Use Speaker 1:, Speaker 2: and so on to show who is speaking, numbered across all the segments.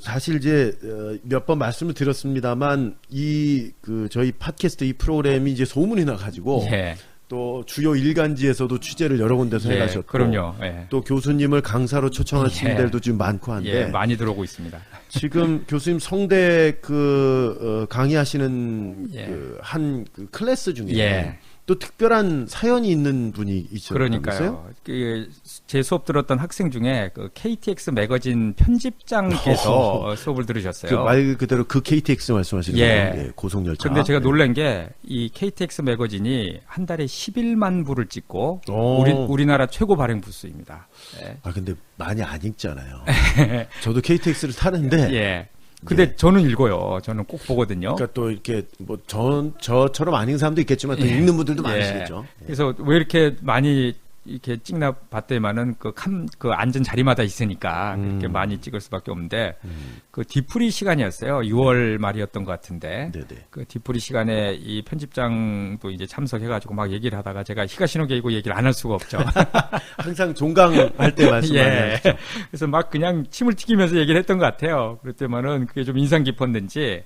Speaker 1: 사실 이제 몇 번 말씀을 드렸습니다만 저희 팟캐스트 이 프로그램이 이제 소문이 나가지고
Speaker 2: 예.
Speaker 1: 또 주요 일간지에서도 취재를 여러 군데서 해가셨고,
Speaker 2: 그럼요. 예.
Speaker 1: 또 교수님을 강사로 초청하신 데도 지금 많고 한데,
Speaker 2: 예, 많이 들어오고 있습니다.
Speaker 1: 지금 교수님 성대 강의하시는
Speaker 2: 예.
Speaker 1: 한 클래스 중에
Speaker 2: 예.
Speaker 1: 또 특별한 사연이 있는 분이 있었다면서요?
Speaker 2: 그러니까요. 제 수업 들었던 학생 중에 KTX 매거진 편집장께서 수업을 들으셨어요.
Speaker 1: 말 그대로 KTX 말씀하시는
Speaker 2: 예.
Speaker 1: 거예요. 고속열차.
Speaker 2: 그런데 제가 놀란 게 이 KTX 매거진이 한 달에 11만 부를 찍고 우리나라 최고 발행 부수입니다. 예.
Speaker 1: 근데 많이 안 읽잖아요. 저도 KTX를 타는데.
Speaker 2: 예. 근데 저는 읽어요. 저는 꼭 보거든요.
Speaker 1: 그러니까 또 이렇게 저처럼 안 읽는 사람도 있겠지만 또 읽는 분들도 많으시겠죠.
Speaker 2: 그래서 왜 이렇게 많이 이렇게 찍나 봤더니만은 그 앉은 자리마다 있으니까 그렇게 많이 찍을 수밖에 없는데 그 뒤풀이 시간이었어요. 6월 말이었던 것 같은데
Speaker 1: 네네.
Speaker 2: 그 뒤풀이 시간에 이 편집장도 이제 참석해가지고 막 얘기를 하다가 제가 히가시노게이고 얘기를 안 할 수가 없죠.
Speaker 1: 항상 종강할 때 말씀 많이 하시죠.
Speaker 2: 그래서 막 그냥 침을 튀기면서 얘기를 했던 것 같아요. 그랬더니만은 그게 좀 인상 깊었는지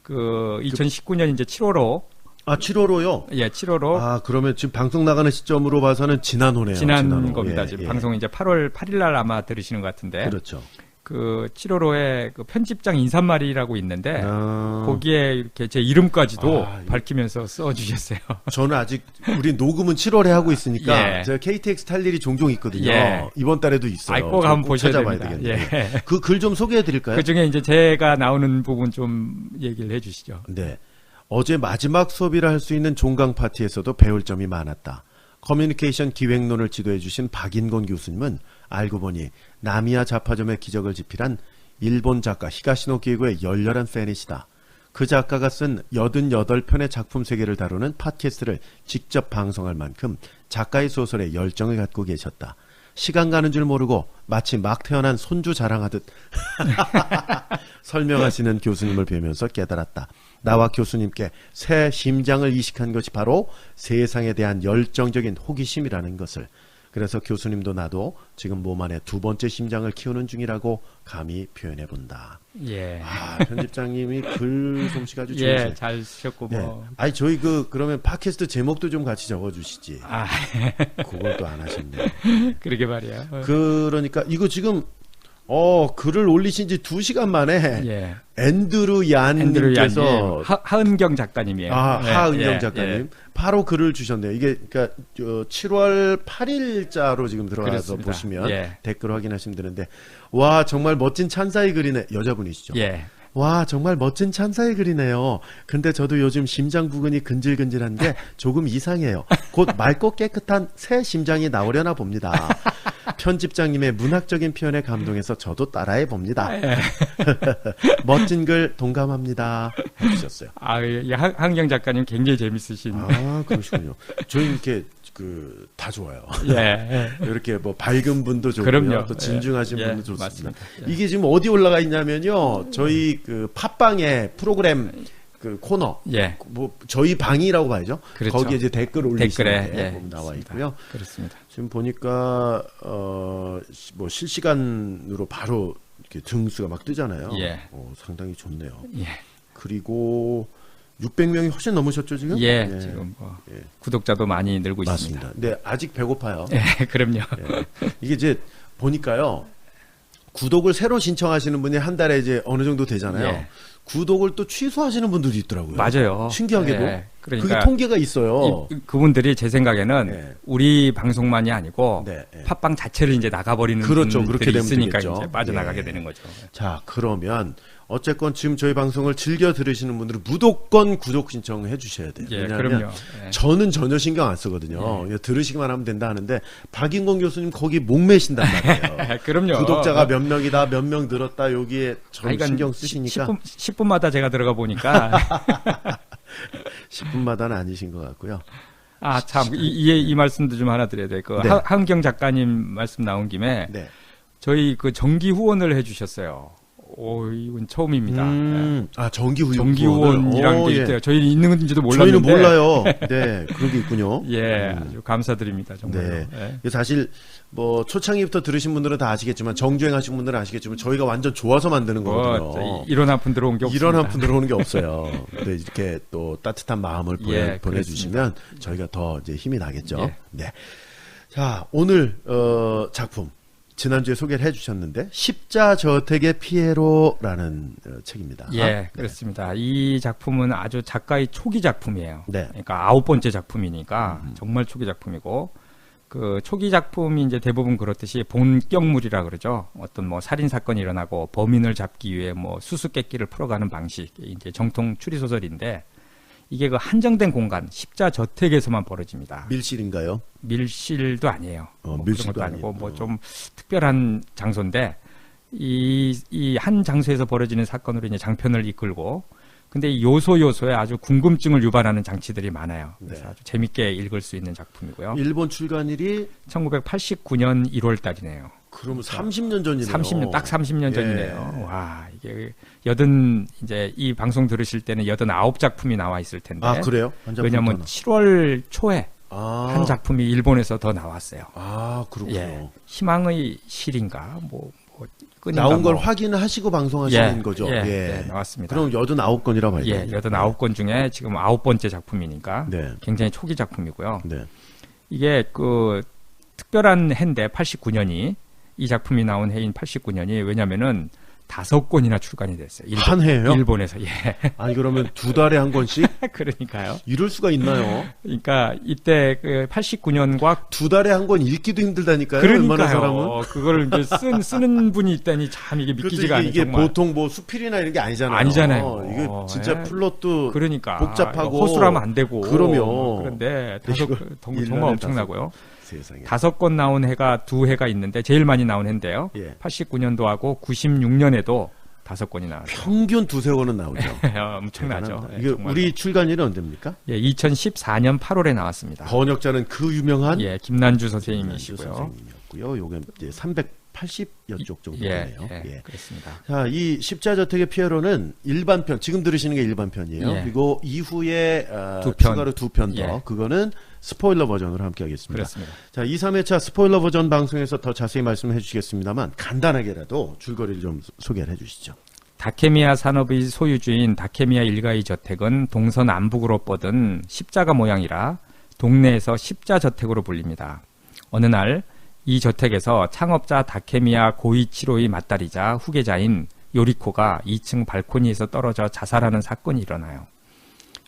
Speaker 2: 그 2019년 이제 7월호
Speaker 1: 7월호요?
Speaker 2: 예, 7월호.
Speaker 1: 그러면 지금 방송 나가는 시점으로 봐서는 지난호네요.
Speaker 2: 지난 겁니다.
Speaker 1: 예,
Speaker 2: 지금
Speaker 1: 예.
Speaker 2: 방송 이제 8월 8일 날 아마 들으시는 것 같은데.
Speaker 1: 그렇죠.
Speaker 2: 그 7월호에 그 편집장 인사말이라고 있는데 거기에 이렇게 제 이름까지도 밝히면서 써주셨어요.
Speaker 1: 저는 아직 우리 녹음은 7월에 하고 있으니까
Speaker 2: 예.
Speaker 1: 제가 KTX 탈 일이 종종 있거든요.
Speaker 2: 예.
Speaker 1: 이번 달에도 있어요.
Speaker 2: 꼭 한번 보셔야
Speaker 1: 찾아봐야
Speaker 2: 됩니다.
Speaker 1: 되겠네요.
Speaker 2: 예.
Speaker 1: 그 글 좀 소개해 드릴까요?
Speaker 2: 그 중에 이제 제가 나오는 부분 좀 얘기를 해주시죠.
Speaker 1: 네. 어제 마지막 수업이라 할 수 있는 종강 파티에서도 배울 점이 많았다. 커뮤니케이션 기획론을 지도해 주신 박인권 교수님은 알고 보니 나미야 잡화점의 기적을 집필한 일본 작가 히가시노 기에고의 열렬한 팬이시다. 그 작가가 쓴 88편의 작품 세계를 다루는 팟캐스트를 직접 방송할 만큼 작가의 소설에 열정을 갖고 계셨다. 시간 가는 줄 모르고 마치 막 태어난 손주 자랑하듯 설명하시는 교수님을 뵈면서 깨달았다. 나와 교수님께 새 심장을 이식한 것이 바로 세상에 대한 열정적인 호기심이라는 것을. 그래서 교수님도 나도 지금 몸 안에 두 번째 심장을 키우는 중이라고 감히 표현해 본다.
Speaker 2: 예.
Speaker 1: 편집장님이 글 솜씨가 아주 좋으세요.
Speaker 2: 예, 잘 쓰셨고 뭐.
Speaker 1: 저희 그러면 팟캐스트 제목도 좀 같이 적어 주시지. 그걸 또 안 하셨네.
Speaker 2: 그러게 말이야.
Speaker 1: 그러니까 이거 지금 글을 올리신 지 2시간 만에 앤드루 얀님께서
Speaker 2: 하은경 작가님이에요.
Speaker 1: 하은경 작가님 바로 글을 주셨네요. 이게 그러니까 7월 8일자로 지금 들어가서
Speaker 2: 그렇습니다.
Speaker 1: 보시면 댓글 확인하시면 되는데 와 정말 멋진 찬사의 글이네. 여자분이시죠?
Speaker 2: 예.
Speaker 1: 와 정말 멋진 찬사의 글이네요. 근데 저도 요즘 심장 부근이 근질근질한 게 조금 이상해요. 곧 맑고 깨끗한 새 심장이 나오려나 봅니다. 편집장님의 문학적인 표현에 감동해서 저도 따라해 봅니다. 멋진 글 동감합니다. 해주셨어요.
Speaker 2: 하은경 작가님 굉장히 재밌으신.
Speaker 1: 그러시군요. 저희 이렇게 다 좋아요.
Speaker 2: 예.
Speaker 1: 이렇게 뭐 밝은 분도 좋고요.
Speaker 2: 그럼요.
Speaker 1: 또 진중하신 분도 좋습니다.
Speaker 2: 맞습니다.
Speaker 1: 이게 지금 어디 올라가 있냐면요. 저희 팟빵의 프로그램 코너, 뭐 저희 방이라고 봐야죠.
Speaker 2: 그렇죠.
Speaker 1: 거기에 이제 댓글 올리시는 게 나와
Speaker 2: 있습니다.
Speaker 1: 있고요.
Speaker 2: 그렇습니다.
Speaker 1: 지금 보니까 뭐 실시간으로 바로 이렇게 등수가 막 뜨잖아요. 상당히 좋네요. 그리고 600명이 훨씬 넘으셨죠 지금?
Speaker 2: 지금 구독자도 많이 늘고
Speaker 1: 맞습니다.
Speaker 2: 있습니다.
Speaker 1: 네, 아직 배고파요.
Speaker 2: 그럼요.
Speaker 1: 이게 이제 보니까요. 구독을 새로 신청하시는 분이 한 달에 이제 어느 정도 되잖아요. 구독을 또 취소하시는 분들도 있더라고요.
Speaker 2: 맞아요.
Speaker 1: 신기하게도.
Speaker 2: 그러니까
Speaker 1: 그게 통계가 있어요.
Speaker 2: 그분들이 제 생각에는 우리 방송만이 아니고 팟빵 자체를 이제 나가버리는
Speaker 1: 그렇죠.
Speaker 2: 분들이
Speaker 1: 그렇게 되면
Speaker 2: 있으니까
Speaker 1: 되겠죠.
Speaker 2: 이제 빠져나가게 되는 거죠.
Speaker 1: 자, 그러면 어쨌건 지금 저희 방송을 즐겨 들으시는 분들은 무조건 구독 신청해 주셔야 돼요. 왜냐하면
Speaker 2: 그럼요.
Speaker 1: 저는 전혀 신경 안 쓰거든요. 들으시기만 하면 된다 하는데 박인권 교수님 거기 목매신단 말이에요.
Speaker 2: 그럼요.
Speaker 1: 구독자가 몇 명이다, 몇 명 늘었다 여기에 전 신경 쓰시니까
Speaker 2: 10분마다 제가 들어가 보니까
Speaker 1: 10분마다는 아니신 것 같고요.
Speaker 2: 참 이 말씀도 좀 하나 드려야 돼. 하은경 작가님 말씀 나온 김에 저희 정기 후원을 해주셨어요. 이건 처음입니다.
Speaker 1: 아, 정기후원.
Speaker 2: 정기후원이라는 게 있대요. 저희는 있는지도 몰랐는데.
Speaker 1: 저희는 몰라요. 네, 그런 게 있군요.
Speaker 2: 예, 아주 감사드립니다. 정말로.
Speaker 1: 네.
Speaker 2: 예.
Speaker 1: 사실 뭐 초창기부터 들으신 분들은 다 아시겠지만 정주행하신 분들은 아시겠지만 저희가 완전 좋아서 만드는 거거든요.
Speaker 2: 이런 한 푼 들어온 게 없습니다.
Speaker 1: 이런 한 푼 들어오는 게 없어요. 근데 이렇게 또 따뜻한 마음을 보내주시면 저희가 더 이제 힘이 나겠죠.
Speaker 2: 예.
Speaker 1: 네. 자, 오늘 작품 지난주에 소개를 해주셨는데 십자저택의 피에로라는 책입니다.
Speaker 2: 예, 그렇습니다. 이 작품은 아주 작가의 초기 작품이에요.
Speaker 1: 네.
Speaker 2: 그러니까 9번째 작품이니까 정말 초기 작품이고 그 초기 작품이 이제 대부분 그렇듯이 본격물이라 그러죠. 어떤 뭐 살인 사건이 일어나고 범인을 잡기 위해 뭐 수수께끼를 풀어가는 방식, 이제 정통 추리 소설인데 이게 그 한정된 공간 십자저택에서만 벌어집니다.
Speaker 1: 밀실인가요?
Speaker 2: 밀실도 아니에요.
Speaker 1: 밀실도
Speaker 2: 그런 것도 아니고
Speaker 1: 아니고.
Speaker 2: 뭐 좀 특별한 장소인데 이 한 장소에서 벌어지는 사건으로 이제 장편을 이끌고 근데 이 요소에 아주 궁금증을 유발하는 장치들이 많아요. 그래서
Speaker 1: 네.
Speaker 2: 아주 재밌게 읽을 수 있는 작품이고요.
Speaker 1: 일본 출간일이
Speaker 2: 1989년 1월 달이네요.
Speaker 1: 그러면 30년 전이네요.
Speaker 2: 30년, 딱 30년
Speaker 1: 예.
Speaker 2: 전이네요. 와, 이게 이제 이 방송 들으실 때는 89작품이 나와 있을 텐데.
Speaker 1: 아, 그래요?
Speaker 2: 왜냐면 7월 초에
Speaker 1: 아.
Speaker 2: 한 작품이 일본에서 더 나왔어요.
Speaker 1: 아, 그렇군요.
Speaker 2: 예. 희망의 실인가? 끈인가
Speaker 1: 나온 걸 확인하시고 방송하시는 거죠?
Speaker 2: 예, 나왔습니다.
Speaker 1: 그럼 89건이라 봐야죠.
Speaker 2: 예, 89건 중에 지금 9번째 작품이니까
Speaker 1: 네.
Speaker 2: 굉장히 초기 작품이고요.
Speaker 1: 네.
Speaker 2: 이게 그 특별한 해인데 89년이 이 작품이 나온 해인 89년이 왜냐면은 5권이나 출간이 됐어요.
Speaker 1: 한 해요?
Speaker 2: 일본에서. 예.
Speaker 1: 아니 그러면 2달에 한 권씩?
Speaker 2: 그러니까요.
Speaker 1: 이럴 수가 있나요?
Speaker 2: 그러니까 이때 그 89년과
Speaker 1: 2달에 한 권 읽기도 힘들다니까요. 웬만한 사람은.
Speaker 2: 그러니까요. 그거를 이제 쓰는 분이 있다니 참 이게 믿기지가 않아요.
Speaker 1: 이게
Speaker 2: 정말.
Speaker 1: 보통 뭐 수필이나 이런 게 아니잖아요.
Speaker 2: 아니잖아요.
Speaker 1: 이게 진짜 플롯도
Speaker 2: 그러니까
Speaker 1: 복잡하고
Speaker 2: 호수라면 안 되고.
Speaker 1: 그럼요.
Speaker 2: 그런데 정말
Speaker 1: 1년에
Speaker 2: 엄청나고요.
Speaker 1: 세상에.
Speaker 2: 5건 나온 해가 2해가 있는데 제일 많이 나온 해인데요.
Speaker 1: 예.
Speaker 2: 89년도하고 96년에도 5건이 나왔어요.
Speaker 1: 평균 2-3권은 나오죠.
Speaker 2: 엄청나죠.
Speaker 1: 대단합니다.
Speaker 2: 예,
Speaker 1: 이게
Speaker 2: 정말로.
Speaker 1: 우리 출간일은 언제입니까?
Speaker 2: 예, 2014년 8월에 나왔습니다.
Speaker 1: 번역자는 그 유명한
Speaker 2: 예, 김난주
Speaker 1: 김난주
Speaker 2: 선생님이시고요.
Speaker 1: 선생님이었고요. 요게 이제 380여 쪽 정도 되네요. 예.
Speaker 2: 그렇습니다.
Speaker 1: 자, 이 십자저택의 피에로는 일반편, 지금 들으시는 게 일반편이에요.
Speaker 2: 예.
Speaker 1: 그리고 이후에
Speaker 2: 두 편.
Speaker 1: 추가로 2편 더.
Speaker 2: 예.
Speaker 1: 그거는 스포일러 버전으로 함께 하겠습니다.
Speaker 2: 그렇습니다.
Speaker 1: 자, 2, 3회차 스포일러 버전 방송에서 더 자세히 말씀해 주시겠습니다만 간단하게라도 줄거리를 좀 소개를 해 주시죠.
Speaker 2: 다케미야 산업의 소유주인 다케미야 일가의 저택은 동서 남북으로 뻗은 십자가 모양이라 동네에서 십자저택으로 불립니다. 어느 날 이 저택에서 창업자 다케미야 고이치로의 맏딸이자 후계자인 요리코가 2층 발코니에서 떨어져 자살하는 사건이 일어나요.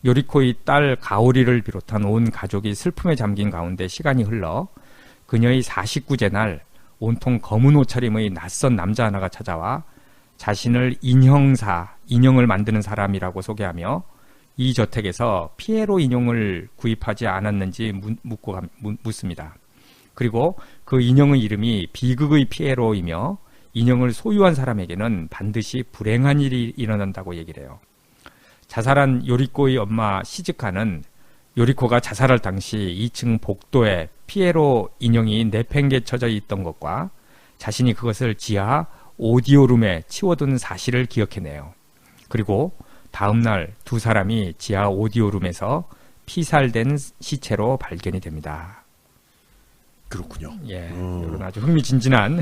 Speaker 2: 요리코의 딸 가오리를 비롯한 온 가족이 슬픔에 잠긴 가운데 시간이 흘러 그녀의 49제 날 온통 검은 옷차림의 낯선 남자 하나가 찾아와 자신을 인형을 만드는 사람이라고 소개하며 이 저택에서 피에로 인형을 구입하지 않았는지 묻습니다. 그리고 그 인형의 이름이 비극의 피에로이며 인형을 소유한 사람에게는 반드시 불행한 일이 일어난다고 얘기를 해요. 자살한 요리코의 엄마 시즈카는 요리코가 자살할 당시 2층 복도에 피에로 인형이 내팽개쳐져 있던 것과 자신이 그것을 지하 오디오룸에 치워둔 사실을 기억해내요. 그리고 다음날 두 사람이 지하 오디오룸에서 피살된 시체로 발견이 됩니다.
Speaker 1: 그렇군요.
Speaker 2: 예, 이런 아주 흥미진진한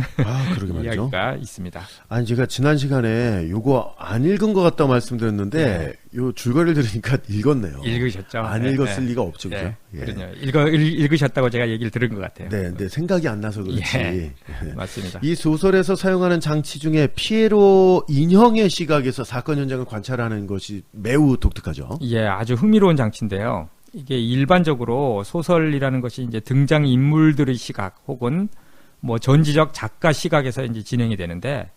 Speaker 1: 그러게 말이죠.
Speaker 2: 이야기가 있습니다.
Speaker 1: 아니 제가 지난 시간에 요거 안 읽은 것 같다고 말씀드렸는데 요 줄거리를 들으니까 읽었네요.
Speaker 2: 읽으셨죠?
Speaker 1: 안 읽었을 리가 없죠, 그죠? 예.
Speaker 2: 그럼요. 읽으셨다고 제가 얘기를 들은 것 같아요.
Speaker 1: 네, 근데 생각이 안 나서 그렇지.
Speaker 2: 예, 맞습니다.
Speaker 1: 이 소설에서 사용하는 장치 중에 피에로 인형의 시각에서 사건 현장을 관찰하는 것이 매우 독특하죠.
Speaker 2: 예, 아주 흥미로운 장치인데요. 이게 일반적으로 소설이라는 것이 이제 등장 인물들의 시각 혹은 뭐 전지적 작가 시각에서 이제 진행이 되는데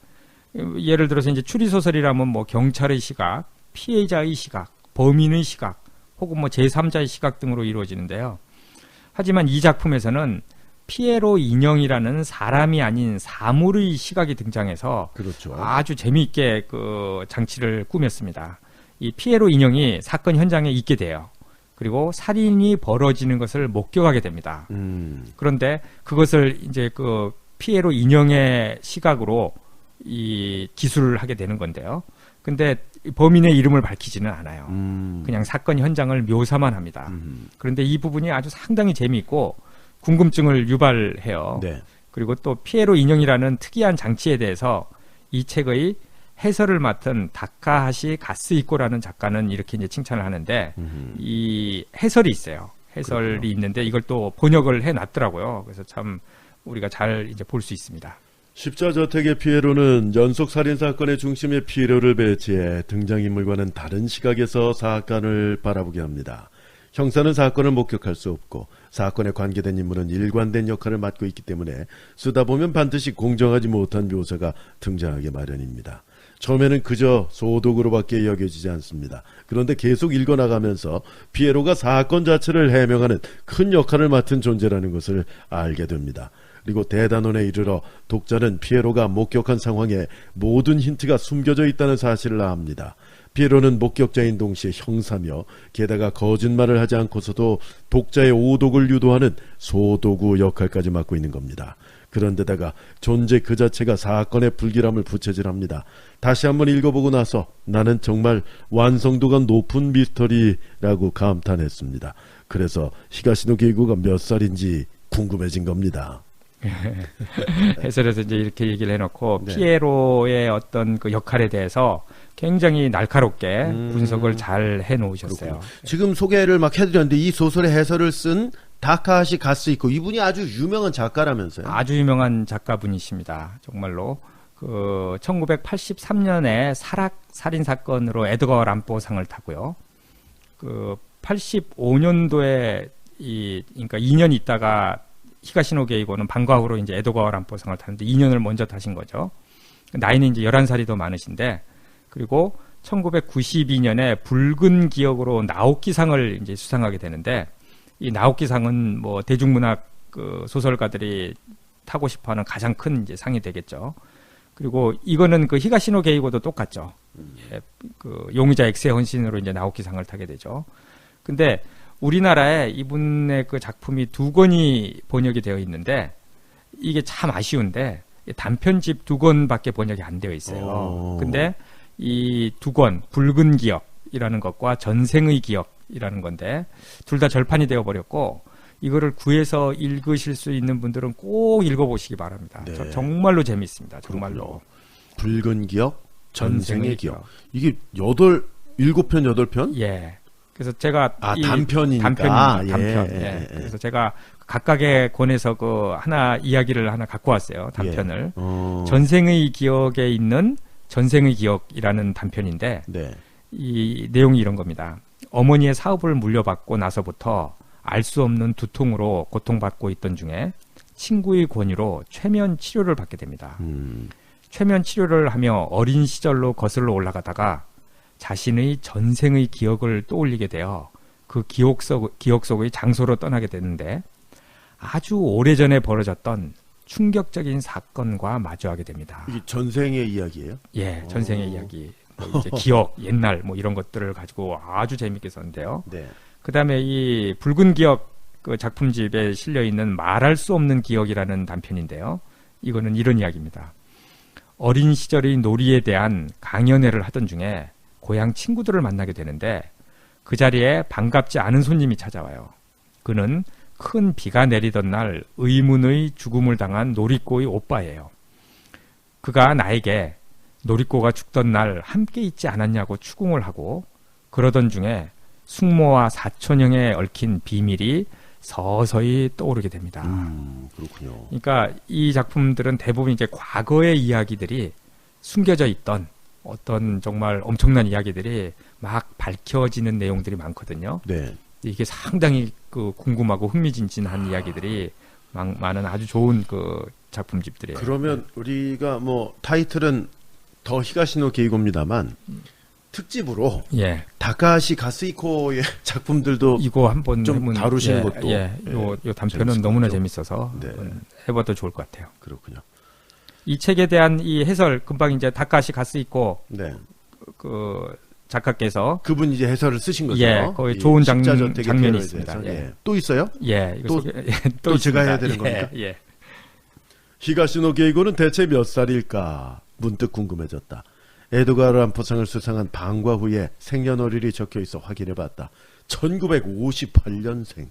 Speaker 2: 예를 들어서 이제 추리 소설이라면 뭐 경찰의 시각, 피해자의 시각, 범인의 시각 혹은 뭐 제3자의 시각 등으로 이루어지는데요. 하지만 이 작품에서는 피에로 인형이라는 사람이 아닌 사물의 시각이 등장해서
Speaker 1: 그렇죠.
Speaker 2: 아주 재미있게 그 장치를 꾸몄습니다. 이 피에로 인형이 사건 현장에 있게 돼요. 그리고 살인이 벌어지는 것을 목격하게 됩니다. 그런데 그것을 이제 그 피에로 인형의 시각으로 이 기술을 하게 되는 건데요. 근데 범인의 이름을 밝히지는 않아요. 그냥 사건 현장을 묘사만 합니다. 그런데 이 부분이 아주 상당히 재미있고 궁금증을 유발해요.
Speaker 1: 네.
Speaker 2: 그리고 또 피에로 인형이라는 특이한 장치에 대해서 이 책의 해설을 맡은 다카하시 가스이코라는 작가는 이렇게 이제 칭찬을 하는데 이 해설이 있어요. 해설이
Speaker 1: 그렇구나.
Speaker 2: 있는데 이걸 또 번역을 해놨더라고요. 그래서 참 우리가 잘 이제 볼 수 있습니다.
Speaker 1: 십자저택의 피에로는 연속 살인 사건의 중심에 피에로를 배치해 등장인물과는 다른 시각에서 사건을 바라보게 합니다. 형사는 사건을 목격할 수 없고 사건에 관계된 인물은 일관된 역할을 맡고 있기 때문에 쓰다 보면 반드시 공정하지 못한 묘사가 등장하게 마련입니다. 처음에는 그저 소독으로밖에 여겨지지 않습니다. 그런데 계속 읽어나가면서 피에로가 사건 자체를 해명하는 큰 역할을 맡은 존재라는 것을 알게 됩니다. 그리고 대단원에 이르러 독자는 피에로가 목격한 상황에 모든 힌트가 숨겨져 있다는 사실을 압니다. 피에로는 목격자인 동시에 형사며 게다가 거짓말을 하지 않고서도 독자의 오독을 유도하는 소도구 역할까지 맡고 있는 겁니다. 그런데다가 존재 그 자체가 사건의 불길함을 부채질합니다. 다시 한번 읽어보고 나서 나는 정말 완성도가 높은 미스터리라고 감탄했습니다. 그래서 히가시노 게이고가 몇 살인지 궁금해진 겁니다.
Speaker 2: 해설에서 이제 이렇게 얘기를 해놓고
Speaker 1: 네.
Speaker 2: 피에로의 어떤 그 역할에 대해서 굉장히 날카롭게 분석을 잘 해놓으셨어요.
Speaker 1: 그렇군요. 지금 소개를 막 해드렸는데 이 소설의 해설을 쓴 다카하시 가스이코 이분이 아주 유명한 작가라면서요?
Speaker 2: 아주 유명한 작가분이십니다. 정말로 그 1983년에 사락 살인 사건으로 에드거 람포상을 타고요. 그 85년도에 그러니까 2년 있다가 히가시노 게이고는 방과후로 이제 에드거 람포상을 타는데 2년을 먼저 타신 거죠. 나이는 이제 11살이 더 많으신데 그리고 1992년에 붉은 기억으로 나오키상을 이제 수상하게 되는데 이 나오키상은 뭐 대중문학 그 소설가들이 타고 싶어하는 가장 큰 이제 상이 되겠죠. 그리고 이거는 그 히가시노 게이고도 똑같죠. 예, 그 용의자 X의 헌신으로 이제 나오키상을 타게 되죠. 근데 우리나라에 이분의 그 작품이 2권이 번역이 되어 있는데 이게 참 아쉬운데 단편집 2권밖에 번역이 안 되어 있어요. 근데 이 2권 붉은 기억이라는 것과 전생의 기억이라는 건데 둘 다 절판이 되어 버렸고 이거를 구해서 읽으실 수 있는 분들은 꼭 읽어보시기 바랍니다.
Speaker 1: 네.
Speaker 2: 정말로 재밌습니다. 정말로.
Speaker 1: 붉은 기억, 전생의 기억. 이게 7편, 8편?
Speaker 2: 예. 그래서 제가
Speaker 1: 단편이니까.
Speaker 2: 단편.
Speaker 1: 예.
Speaker 2: 예. 그래서 제가 각각의 권에서 그 하나 이야기를 하나 갖고 왔어요. 단편을. 전생의 기억에 있는 전생의 기억이라는 단편인데
Speaker 1: 네.
Speaker 2: 이 내용이 이런 겁니다. 어머니의 사업을 물려받고 나서부터 알 수 없는 두통으로 고통받고 있던 중에 친구의 권유로 최면 치료를 받게 됩니다. 최면 치료를 하며 어린 시절로 거슬러 올라가다가 자신의 전생의 기억을 떠올리게 되어 그 기억 속의 장소로 떠나게 되는데 아주 오래전에 벌어졌던 충격적인 사건과 마주하게 됩니다.
Speaker 1: 이게 전생의 이야기예요?
Speaker 2: 예, 전생의 이야기, 뭐 이제 기억, 옛날 뭐 이런 것들을 가지고 아주 재밌게 썼는데요.
Speaker 1: 네.
Speaker 2: 그다음에 이 붉은 기억 그 작품집에 실려 있는 말할 수 없는 기억이라는 단편인데요. 이거는 이런 이야기입니다. 어린 시절의 놀이에 대한 강연회를 하던 중에 고향 친구들을 만나게 되는데 그 자리에 반갑지 않은 손님이 찾아와요. 그는 큰 비가 내리던 날 의문의 죽음을 당한 노리꼬의 오빠예요. 그가 나에게 노리꼬가 죽던 날 함께 있지 않았냐고 추궁을 하고 그러던 중에 숙모와 사촌형에 얽힌 비밀이 서서히 떠오르게 됩니다.
Speaker 1: 그렇군요.
Speaker 2: 그러니까 이 작품들은 대부분 이제 과거의 이야기들이 숨겨져 있던 어떤 정말 엄청난 이야기들이 막 밝혀지는 내용들이 많거든요.
Speaker 1: 네.
Speaker 2: 이게 상당히 그 궁금하고 흥미진진한 이야기들이 많은 아주 좋은 그 작품집들이에요.
Speaker 1: 그러면 우리가 뭐 타이틀은 더 히가시노 게이고입니다만 특집으로
Speaker 2: 예.
Speaker 1: 다카하시 가스이코의 작품들도
Speaker 2: 이거 한번
Speaker 1: 좀 다루시는 것도
Speaker 2: 요 단편은
Speaker 1: 재밌을
Speaker 2: 너무나
Speaker 1: 것 같죠.
Speaker 2: 재밌어서
Speaker 1: 네.
Speaker 2: 해봐도 좋을 것 같아요.
Speaker 1: 그렇군요.
Speaker 2: 이 책에 대한 이 해설 금방 이제 다카시 가스이코
Speaker 1: 네.
Speaker 2: 그 작가께서
Speaker 1: 그분 이제 해설을 쓰신 거죠.
Speaker 2: 예, 거의
Speaker 1: 이
Speaker 2: 좋은
Speaker 1: 십자저택의
Speaker 2: 장면이
Speaker 1: 피해로에
Speaker 2: 있습니다.
Speaker 1: 대해서.
Speaker 2: 예.
Speaker 1: 또 있어요?
Speaker 2: 예, 이거
Speaker 1: 또 제가
Speaker 2: 있습니다.
Speaker 1: 해야 되는
Speaker 2: 예,
Speaker 1: 겁니까?
Speaker 2: 예.
Speaker 1: 히가시노 게이고는 대체 몇 살일까? 문득 궁금해졌다. 에드가 람포상을 수상한 방과 후에 생년월일이 적혀있어 확인해봤다. 1958년생.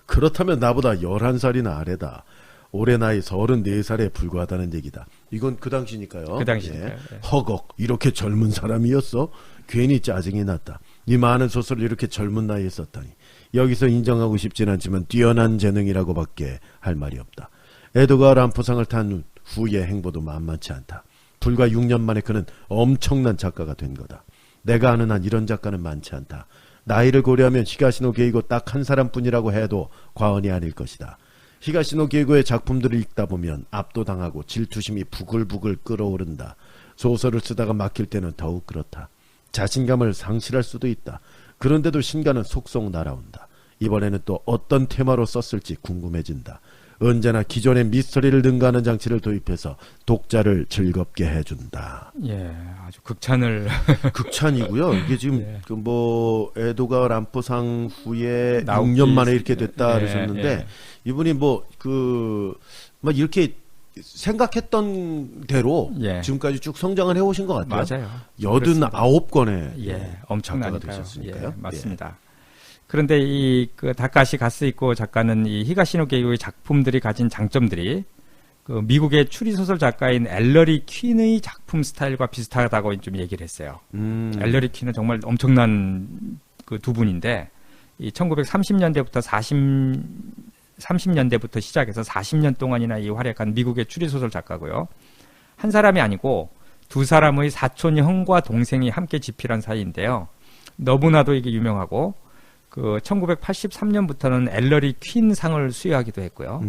Speaker 1: 그렇다면 나보다 11살이나 아래다. 올해 나이 34살에 불과하다는 얘기다. 이건 그 당시니까요.
Speaker 2: 그 당시니까요.
Speaker 1: 예. 허걱, 이렇게 젊은 사람이었어? 괜히 짜증이 났다. 이 많은 소설을 이렇게 젊은 나이에 썼다니. 여기서 인정하고 싶진 않지만 뛰어난 재능이라고밖에 할 말이 없다. 에드가 람포상을 탄 후의 행보도 만만치 않다. 불과 6년 만에 그는 엄청난 작가가 된 거다. 내가 아는 한 이런 작가는 많지 않다. 나이를 고려하면 히가시노 게이고 딱 한 사람뿐이라고 해도 과언이 아닐 것이다. 히가시노 게이고의 작품들을 읽다 보면 압도당하고 질투심이 부글부글 끓어오른다. 소설을 쓰다가 막힐 때는 더욱 그렇다. 자신감을 상실할 수도 있다. 그런데도 신가는 속속 날아온다. 이번에는 또 어떤 테마로 썼을지 궁금해진다. 언제나 기존의 미스터리를 능가하는 장치를 도입해서 독자를 즐겁게 해준다.
Speaker 2: 예, 아주 극찬을.
Speaker 1: 극찬이고요. 이게 지금
Speaker 2: 예.
Speaker 1: 그 뭐 에도가 람포상 후에 6년 만에 이렇게 됐다
Speaker 2: 예,
Speaker 1: 그러셨는데
Speaker 2: 예.
Speaker 1: 이분이 뭐 이렇게 생각했던 대로
Speaker 2: 예.
Speaker 1: 지금까지 쭉 성장을 해오신 것 같아요.
Speaker 2: 맞아요.
Speaker 1: 89권의
Speaker 2: 예,
Speaker 1: 작가가
Speaker 2: 엄청나니까요.
Speaker 1: 되셨으니까요.
Speaker 2: 예, 맞습니다. 그런데 그 다카시 가스이코 작가는 이 히가시노 게이고의 작품들이 가진 장점들이 그 미국의 추리소설 작가인 엘러리 퀸의 작품 스타일과 비슷하다고 좀 얘기를 했어요. 엘러리 퀸은 정말 엄청난 그 두 분인데 이 1930년대부터 30년대부터 시작해서 40년 동안이나 이 활약한 미국의 추리소설 작가고요. 한 사람이 아니고 두 사람의 사촌 형과 동생이 함께 집필한 사이인데요. 너무나도 이게 유명하고 그 1983년부터는 엘러리 퀸 상을 수여하기도 했고요.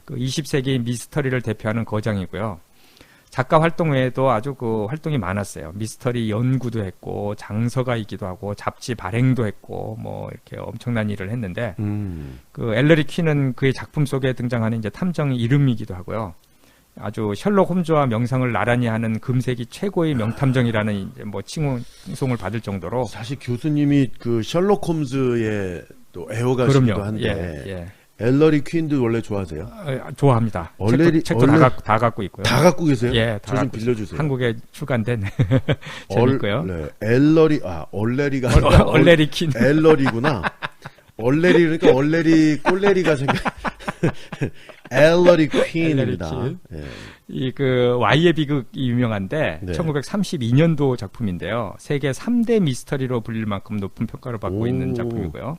Speaker 2: 그 20세기 미스터리를 대표하는 거장이고요. 작가 활동 외에도 아주 그 활동이 많았어요. 미스터리 연구도 했고 장서가이기도 하고 잡지 발행도 했고 뭐 이렇게 엄청난 일을 했는데 그 엘러리 퀸은 그의 작품 속에 등장하는 이제 탐정의 이름이기도 하고요. 아주 셜록 홈즈와 명상을 나란히 하는 금세기 최고의 명탐정이라는 이제 뭐 칭송을 받을 정도로
Speaker 1: 사실 교수님이 그 셜록 홈즈의 또 애호가시기도 한데
Speaker 2: 예.
Speaker 1: 엘러리 퀸도 원래 좋아하세요?
Speaker 2: 좋아합니다. 책도 다 갖고 있고요.
Speaker 1: 다 갖고 계세요?
Speaker 2: 예,
Speaker 1: 저 좀 빌려주세요.
Speaker 2: 한국에 출간된 재밌고요.
Speaker 1: 얼레리가
Speaker 2: 얼레리 퀸.
Speaker 1: 엘러리구나. 얼레리 그러니까 얼레리 꼴레리가 생각. 엘러리 퀸입니다. 예.
Speaker 2: 이 그 Y의 비극이 유명한데
Speaker 1: 네.
Speaker 2: 1932년도 작품인데요. 세계 3대 미스터리로 불릴 만큼 높은 평가를 받고 있는 작품이고요.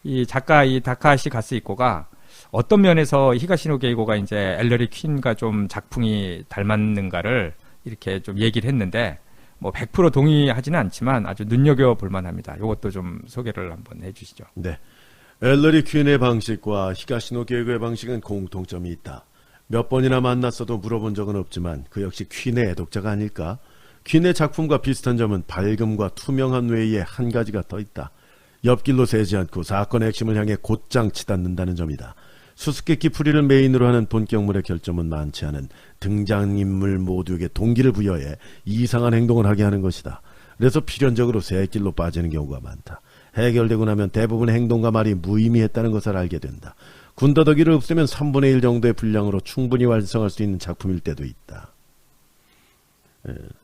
Speaker 2: 이 작가 이 다카시 가스이코가 어떤 면에서 히가시노 게이고가 이제 엘러리 퀸과 좀 작품이 닮았는가를 이렇게 좀 얘기를 했는데 뭐 100% 동의하지는 않지만 아주 눈여겨 볼 만합니다. 이것도 좀 소개를 한번 해주시죠.
Speaker 1: 네. 엘러리 퀸의 방식과 히가시노 게이고의 방식은 공통점이 있다. 몇 번이나 만났어도 물어본 적은 없지만 그 역시 퀸의 애독자가 아닐까? 퀸의 작품과 비슷한 점은 밝음과 투명한 외에 한 가지가 더 있다. 옆길로 새지 않고 사건의 핵심을 향해 곧장 치닫는다는 점이다. 수수께끼 풀이를 메인으로 하는 본격물의 결점은 많지 않은 등장인물 모두에게 동기를 부여해 이상한 행동을 하게 하는 것이다. 그래서 필연적으로 새길로 빠지는 경우가 많다. 해결되고 나면 대부분의 행동과 말이 무의미했다는 것을 알게 된다. 군더더기를 없애면 3분의 1 정도의 분량으로 충분히 완성할 수 있는 작품일 때도 있다.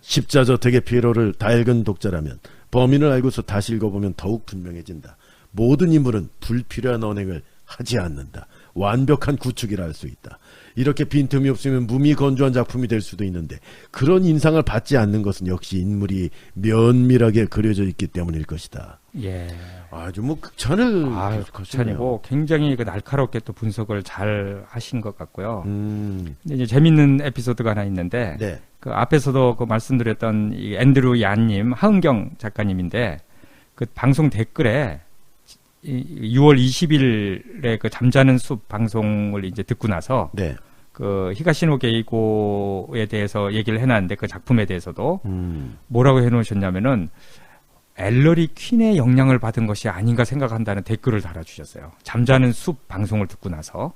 Speaker 1: 십자저택의 피에로를 다 읽은 독자라면 범인을 알고서 다시 읽어보면 더욱 분명해진다. 모든 인물은 불필요한 언행을 하지 않는다. 완벽한 구축이라 할 수 있다. 이렇게 빈틈이 없으면 무미건조한 작품이 될 수도 있는데 그런 인상을 받지 않는 것은 역시 인물이 면밀하게 그려져 있기 때문일 것이다.
Speaker 2: 예.
Speaker 1: 아주 뭐 극찬을
Speaker 2: 극찬이고 굉장히 그 날카롭게 또 분석을 잘 하신 것 같고요.
Speaker 1: 근데
Speaker 2: 이제 재밌는 에피소드가 하나 있는데
Speaker 1: 네.
Speaker 2: 그 앞에서도 그 말씀드렸던 이 앤드루 얀님, 하은경 작가님인데 그 방송 댓글에 6월 20일에 그 잠자는 숲 방송을 이제 듣고 나서
Speaker 1: 네.
Speaker 2: 그 히가시노 게이고에 대해서 얘기를 해놨는데 그 작품에 대해서도 뭐라고 해놓으셨냐면은 엘러리 퀸의 영향을 받은 것이 아닌가 생각한다는 댓글을 달아주셨어요. 잠자는 숲 방송을 듣고 나서.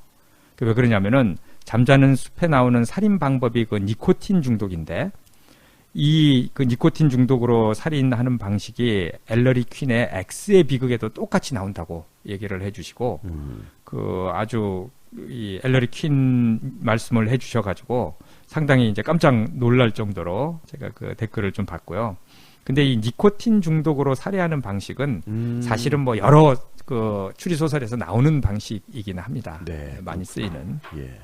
Speaker 2: 왜 그러냐면은 잠자는 숲에 나오는 살인 방법이 그 니코틴 중독인데 이 그 니코틴 중독으로 살인하는 방식이 엘러리 퀸의 X의 비극에도 똑같이 나온다고 얘기를 해주시고 그 아주 이 엘러리 퀸 말씀을 해주셔가지고 상당히 이제 깜짝 놀랄 정도로 제가 그 댓글을 좀 봤고요. 근데 이 니코틴 중독으로 살해하는 방식은 사실은 뭐 여러 그 추리 소설에서 나오는 방식이긴 합니다.
Speaker 1: 네,
Speaker 2: 많이 쓰이는.
Speaker 1: 예.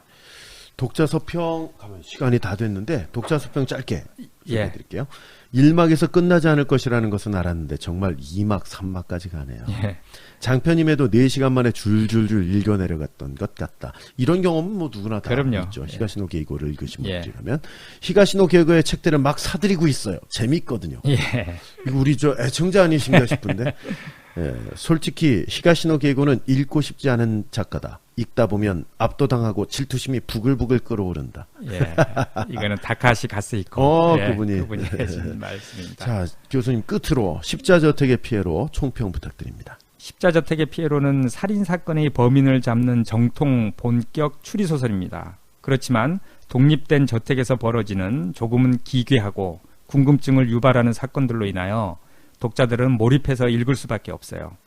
Speaker 1: 독자 서평 가면 시간이 다 됐는데 독자 서평 짧게 소개해 드릴게요. 1막에서 끝나지 않을 것이라는 것은 알았는데 정말 2막, 3막까지 가네요.
Speaker 2: 예.
Speaker 1: 장편임에도 4시간 만에 줄줄줄 읽어 내려갔던 것 같다. 이런 경험은 뭐 누구나 다
Speaker 2: 그럼요.
Speaker 1: 있죠. 히가시노 게이고를 읽으신
Speaker 2: 예.
Speaker 1: 분들이라면. 히가시노 게이고의 책들을 막 사들이고 있어요. 재밌거든요.
Speaker 2: 예.
Speaker 1: 이거 우리 저 애청자 아니신가 싶은데. 예, 솔직히 히가시노 게이고는 읽고 싶지 않은 작가다. 읽다 보면 압도당하고 질투심이 부글부글 끓어오른다.
Speaker 2: 예. 이거는 다카시 가스히코.
Speaker 1: 그분이
Speaker 2: 해준 말씀입니다.
Speaker 1: 자, 교수님 끝으로 십자저택의 피해로 총평 부탁드립니다.
Speaker 2: 십자저택의 피해로는 살인사건의 범인을 잡는 정통 본격 추리소설입니다. 그렇지만 독립된 저택에서 벌어지는 조금은 기괴하고 궁금증을 유발하는 사건들로 인하여 독자들은 몰입해서 읽을 수밖에 없어요.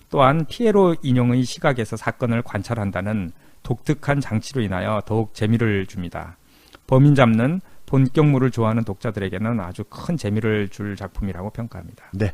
Speaker 2: 또한 피에로 인용의 시각에서 사건을 관찰한다는 독특한 장치로 인하여 더욱 재미를 줍니다. 범인 잡는 본격물을 좋아하는 독자들에게는 아주 큰 재미를 줄 작품이라고 평가합니다.
Speaker 1: 네.